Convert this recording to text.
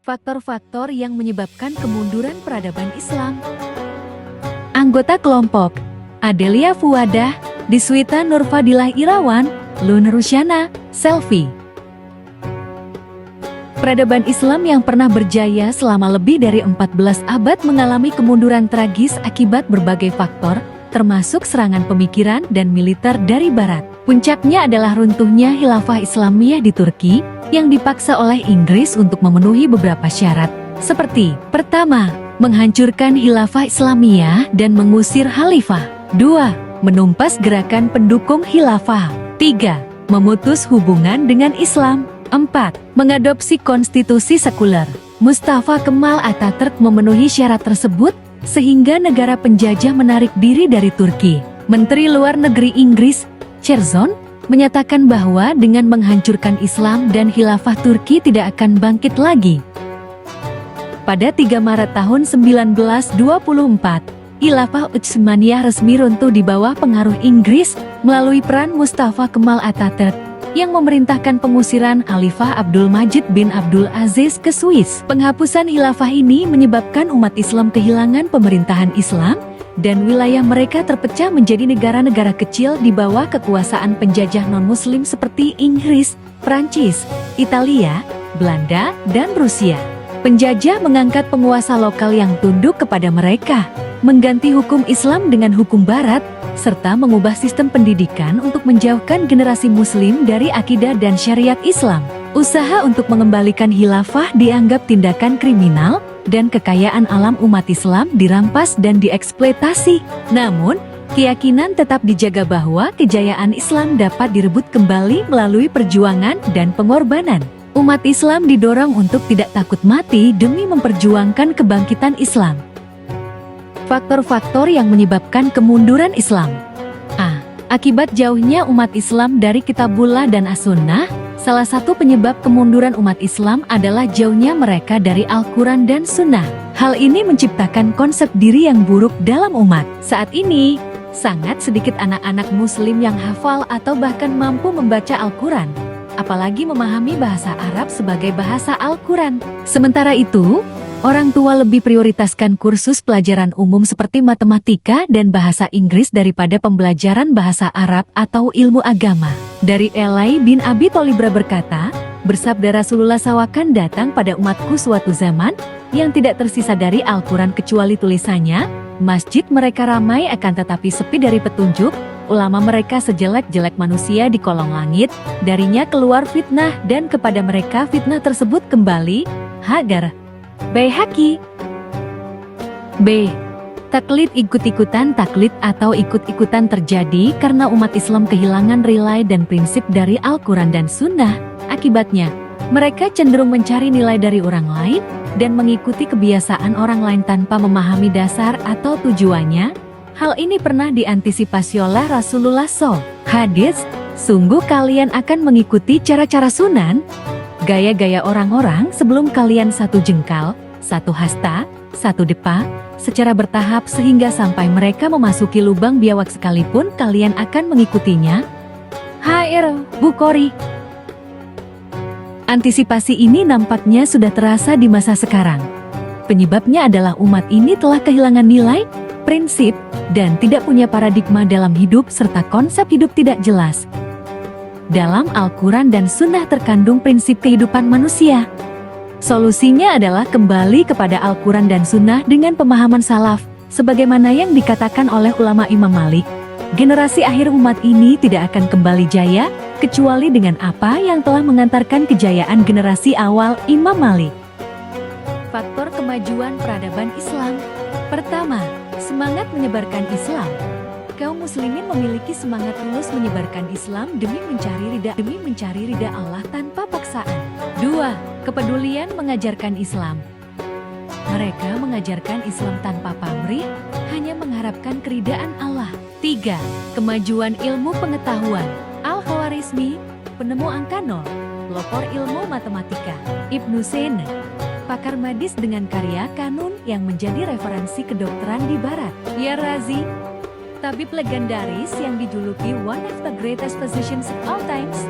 Faktor-faktor yang menyebabkan kemunduran peradaban Islam. Anggota kelompok: Adelia Fuwadah, Diswita Nurfadilah Irawan, Lun Rusyana, Selfie. Peradaban Islam yang pernah berjaya selama lebih dari 14 abad mengalami kemunduran tragis akibat berbagai faktor, termasuk serangan pemikiran dan militer dari Barat. Puncaknya adalah runtuhnya Khilafah Islamiyah di Turki, yang dipaksa oleh Inggris untuk memenuhi beberapa syarat, seperti: pertama, menghancurkan Khilafah Islamiyah dan mengusir Khalifah. 2. Menumpas gerakan pendukung Khilafah. 3. Memutus hubungan dengan Islam. 4. Mengadopsi konstitusi sekuler. Mustafa Kemal Atatürk memenuhi syarat tersebut, sehingga negara penjajah menarik diri dari Turki. Menteri Luar Negeri Inggris, Curzon, menyatakan bahwa dengan menghancurkan Islam dan Khilafah Turki tidak akan bangkit lagi. Pada 3 Maret tahun 1924, Khilafah Utsmaniyah resmi runtuh di bawah pengaruh Inggris melalui peran Mustafa Kemal Atatürk yang memerintahkan pengusiran Khalifah Abdul Majid bin Abdul Aziz ke Swiss. Penghapusan khilafah ini menyebabkan umat Islam kehilangan pemerintahan Islam dan wilayah mereka terpecah menjadi negara-negara kecil di bawah kekuasaan penjajah non-muslim seperti Inggris, Prancis, Italia, Belanda, dan Rusia. Penjajah mengangkat penguasa lokal yang tunduk kepada mereka, mengganti hukum Islam dengan hukum Barat, serta mengubah sistem pendidikan untuk menjauhkan generasi muslim dari akidah dan syariat Islam. Usaha untuk mengembalikan khilafah dianggap tindakan kriminal, dan kekayaan alam umat Islam dirampas dan dieksploitasi. Namun, keyakinan tetap dijaga bahwa kejayaan Islam dapat direbut kembali melalui perjuangan dan pengorbanan. Umat Islam didorong untuk tidak takut mati demi memperjuangkan kebangkitan Islam. Faktor-faktor yang menyebabkan kemunduran Islam. A. Akibat jauhnya umat Islam dari Kitabullah dan As-Sunnah. Salah satu penyebab kemunduran umat Islam adalah jauhnya mereka dari Al-Quran dan Sunnah. Hal ini menciptakan konsep diri yang buruk dalam umat. Saat ini, sangat sedikit anak-anak muslim yang hafal atau bahkan mampu membaca Al-Quran, apalagi memahami bahasa Arab sebagai bahasa Al-Quran. Sementara itu, orang tua lebih prioritaskan kursus pelajaran umum seperti matematika dan bahasa Inggris daripada pembelajaran bahasa Arab atau ilmu agama. Dari Elai bin Abi Tholib berkata, bersabda Rasulullah SAW, akan datang pada umatku suatu zaman yang tidak tersisa dari Al-Quran kecuali tulisannya, masjid mereka ramai akan tetapi sepi dari petunjuk, ulama mereka sejelek-jelek manusia di kolong langit, darinya keluar fitnah dan kepada mereka fitnah tersebut kembali. Hagar Baihaqi. B. Taklid ikut-ikutan. Taklid atau ikut-ikutan terjadi karena umat Islam kehilangan nilai dan prinsip dari Al-Quran dan Sunnah. Akibatnya, mereka cenderung mencari nilai dari orang lain dan mengikuti kebiasaan orang lain tanpa memahami dasar atau tujuannya. Hal ini pernah diantisipasi oleh Rasulullah SAW. Hadis, sungguh kalian akan mengikuti cara-cara sunan, gaya-gaya orang-orang sebelum kalian satu jengkal, satu hasta, satu depa, secara bertahap sehingga sampai mereka memasuki lubang biawak sekalipun kalian akan mengikutinya. H.R. Bukhari. Antisipasi ini nampaknya sudah terasa di masa sekarang. Penyebabnya adalah umat ini telah kehilangan nilai, prinsip, dan tidak punya paradigma dalam hidup serta konsep hidup tidak jelas. Dalam Al-Quran dan Sunnah terkandung prinsip kehidupan manusia. Solusinya adalah kembali kepada Al-Quran dan Sunnah dengan pemahaman salaf, sebagaimana yang dikatakan oleh ulama Imam Malik. Generasi akhir umat ini tidak akan kembali jaya, kecuali dengan apa yang telah mengantarkan kejayaan generasi awal Imam Malik. Faktor kemajuan peradaban Islam. Pertama, semangat menyebarkan Islam. Kaum muslimin memiliki semangat tulus menyebarkan Islam demi mencari ridha Allah tanpa paksaan. 2. Kepedulian mengajarkan Islam. Mereka mengajarkan Islam tanpa pamrih, hanya mengharapkan keridaan Allah. 3. Kemajuan ilmu pengetahuan. Al-Khwarizmi, penemu angka nol, pelopor ilmu matematika. Ibnu Sina, pakar medis dengan karya Kanun yang menjadi referensi kedokteran di Barat. Ya Razi, tabib legendaris yang dijuluki one of the greatest physicians of all times.